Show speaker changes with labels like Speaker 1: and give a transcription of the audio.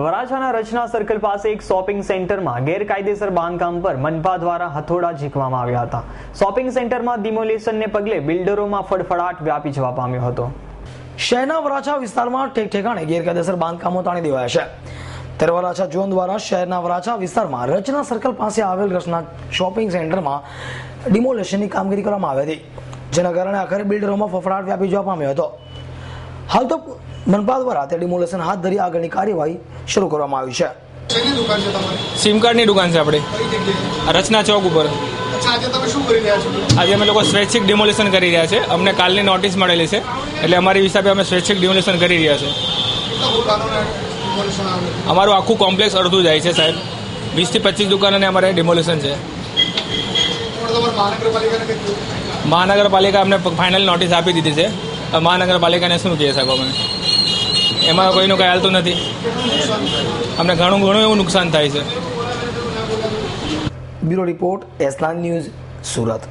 Speaker 1: વરાછાના રચના circle પાસે એક shopping સેન્ટરમાં ગેરકાયદેસર બાંધકામ પર મનપા દ્વારા હથોડા ઝીંકવામાં આવ્યા હતા. શોપિંગ સેન્ટરમાં ડિમોલિશનને પગલે બિલ્ડરોમાં ફડફડાટ વ્યાપી જવા પામ્યો હતો.
Speaker 2: શહેરના વરાછા વિસ્તારમાં ઠેકઠેકાણે ગેરકાયદેસર બાંધકામો તાણી દેવાયા છે. ત્યારે વરાછા ઝોન દ્વારા શહેરના વરાછા વિસ્તારમાં રચના સર્કલ પાસે આવેલ રચના શોપિંગ સેન્ટરમાં ડિમોલિશનની કામગીરી કરવામાં આવી હતી, જેના કારણે આખરે બિલ્ડરોમાં ફફડાટ વ્યાપી જવા પામ્યો હતો. હાલ તો મનપા દ્વારા તે ડિમોલિશન હાથ ધરી આગળની કાર્યવાહી શરૂ કરવામાં આવી છે.
Speaker 3: સિમ કાર્ડની દુકાન છે આપણે રચના ચોક ઉપર. આજે અમે લોકો સ્વૈચ્છિક ડિમોલિશન કરી રહ્યા છે. અમને કાલની નોટિસ મળેલી છે, એટલે અમારી હિસાબે અમે સ્વૈચ્છિક ડિમોલિશન કરી રહ્યા છે. અમારું આખું કોમ્પ્લેક્સ અડધું જાય છે સાહેબ. 20 થી 25 દુકાનોને અમારે ડિમોલિશન છે. મહાનગરપાલિકા અમને ફાઇનલ નોટિસ આપી દીધી છે. મહાનગરપાલિકાને શું કહી શકો અમે? એમાં કોઈનું કંઈ હાલતું નથી. અમને ઘણું એવું નુકસાન થાય છે.
Speaker 2: Bureau report, S9 news, Surat.